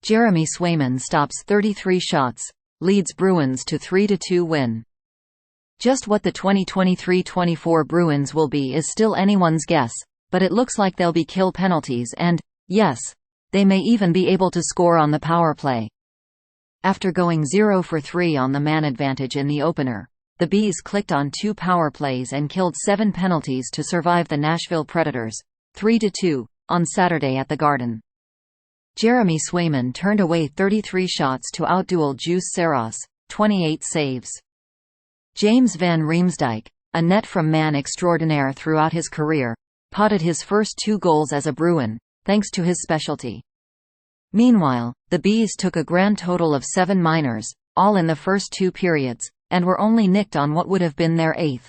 Jeremy Swayman stops 33 shots, leads Bruins to 3-2 win. Just what the 2023-24 Bruins will be is still anyone's guess, but it looks like they'll be kill penalties and, yes, they may even be able to score on the power play. After going 0 for 3 on the man advantage in the opener, the Bees clicked on 2 power plays and killed 7 penalties to survive the Nashville Predators, 3-2, on Saturday at the Garden. Jeremy Swayman turned away 33 shots to outduel Juuse Saros, 28 saves. James van Riemsdyk, a net from man extraordinaire throughout his career, potted his first 2 goals as a Bruin, thanks to his specialty. Meanwhile, the Bees took a grand total of 7 minors, all in the first 2 periods, and were only nicked on what would have been their 8th.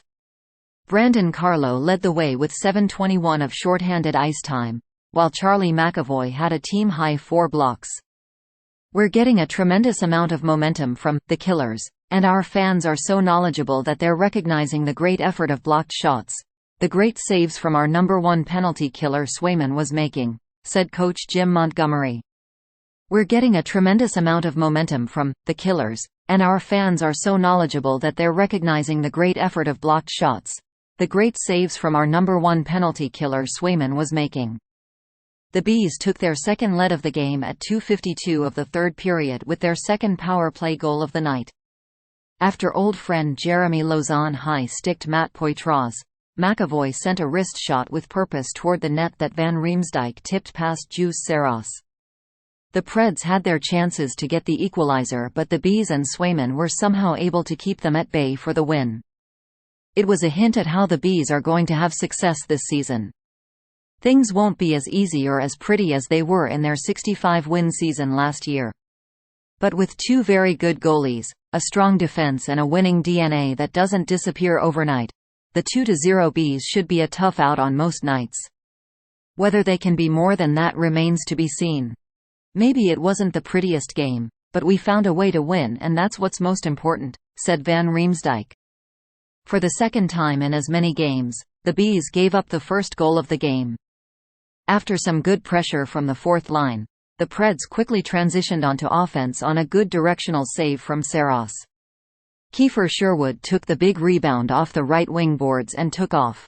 Carlo led the way with 7:21 of shorthanded ice time, while Charlie McAvoy had a team-high 4 blocks. "We're getting a tremendous amount of momentum from the killers, and our fans are so knowledgeable that they're recognizing the great effort of blocked shots, the great saves from our number 1 penalty killer Swayman was making," said coach Jim Montgomery. "We're getting a tremendous amount of momentum from the killers, and our fans are so knowledgeable that they're recognizing the great effort of blocked shots, the great saves from our number 1 penalty killer Swayman was making." The Bees took their second lead of the game at 2:52 of the third period with their second power play goal of the night. After old friend Jeremy Lauzon high-sticked Matt Poitras, McAvoy sent a wrist shot with purpose toward the net that Van Riemsdyk tipped past Juuse Saros. The Preds had their chances to get the equalizer, but the Bees and Swayman were somehow able to keep them at bay for the win. It was a hint at how the Bees are going to have success this season. Things won't be as easy or as pretty as they were in their 65-win season last year. But with 2 very good goalies, a strong defense and a winning DNA that doesn't disappear overnight, the 2-0 Bees should be a tough out on most nights. Whether they can be more than that remains to be seen. "Maybe it wasn't the prettiest game, but we found a way to win, and that's what's most important," said Van Riemsdyk. For the second time in as many games, the Bees gave up the first goal of the game. After some good pressure from the fourth line, the Preds quickly transitioned onto offense on a good directional save from Saros. Kiefer Sherwood took the big rebound off the right wing boards and took off.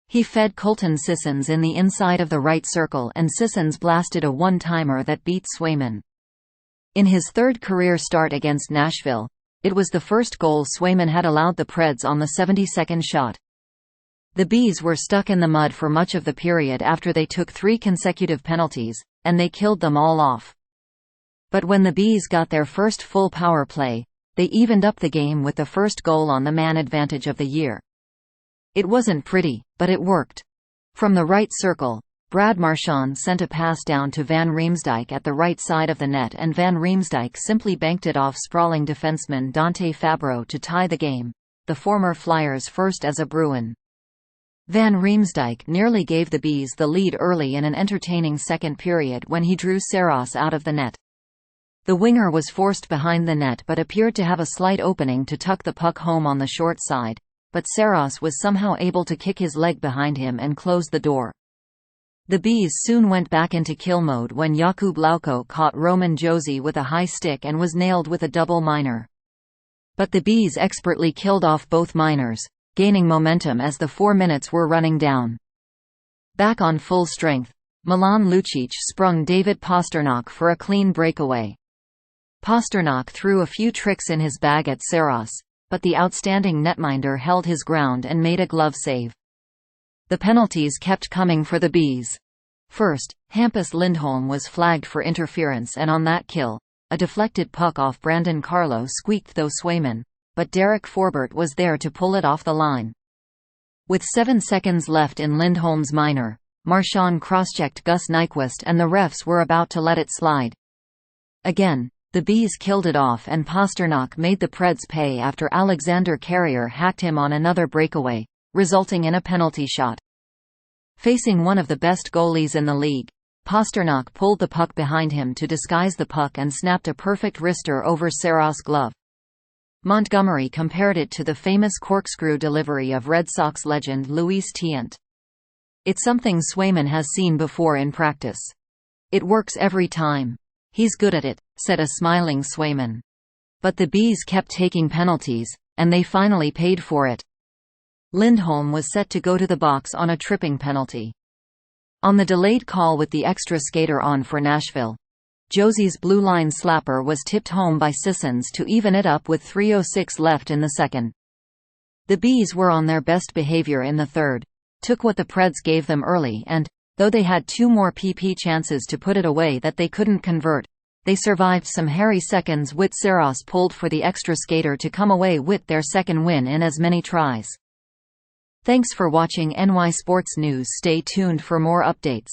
He fed Colton Sissons in the inside of the right circle, and Sissons blasted a one-timer that beat Swayman. In his 3rd career start against Nashville, it was the first goal Swayman had allowed the Preds on the 72nd shot. The Bees were stuck in the mud for much of the period after they took 3 consecutive penalties, and they killed them all off. But when the Bees got their first full power play, they evened up the game with the first goal on the man advantage of the year. It wasn't pretty, but it worked. From the right circle, Brad Marchand sent a pass down to Van Riemsdyk at the right side of the net, and Van Riemsdyk simply banked it off sprawling defenseman Dante Fabro to tie the game, the former Flyers' first as a Bruin. Van Riemsdyk nearly gave the Bees the lead early in an entertaining second period when he drew Saros out of the net. The winger was forced behind the net but appeared to have a slight opening to tuck the puck home on the short side, but Saros was somehow able to kick his leg behind him and close the door. The Bees soon went back into kill mode when Jakub Lauko caught Roman Josi with a high stick and was nailed with a double minor. But the Bees expertly killed off both minors, gaining momentum as the 4 minutes were running down. Back on full strength, Milan Lucic sprung David Pastrnak for a clean breakaway. Pastrnak threw a few tricks in his bag at Saros, but the outstanding netminder held his ground and made a glove save. The penalties kept coming for the Bees. First, Hampus Lindholm was flagged for interference, and on that kill, a deflected puck off Carlo squeaked through Swayman, but Derek Forbort was there to pull it off the line. With 7 seconds left in Lindholm's minor, Marchand cross-checked Gus Nyquist and the refs were about to let it slide. Again, the Bees killed it off, and Pastrnak made the Preds pay after Alexander Carrier hacked him on another breakaway, resulting in a penalty shot. Facing one of the best goalies in the league, Pastrnak pulled the puck behind him to disguise the puck and snapped a perfect wrister over Saros' glove. Montgomery compared it to the famous corkscrew delivery of Red Sox legend Luis Tiant. "It's something Swayman has seen before in practice. It works every time. "He's good at it," said a smiling Swayman. But the Bees kept taking penalties, and they finally paid for it. Lindholm was set to go to the box on a tripping penalty. On the delayed call with the extra skater on for Nashville, Josie's blue line slapper was tipped home by Sissons to even it up with 3:06 left in the second. The Bees were on their best behavior in the third, took what the Preds gave them early and, though they had 2 more PP chances to put it away that they couldn't convert, they survived some hairy seconds. Juuse Saros pulled for the extra skater to come away with their second win in as many tries. Thanks for watching NY Sports News. Stay tuned for more updates.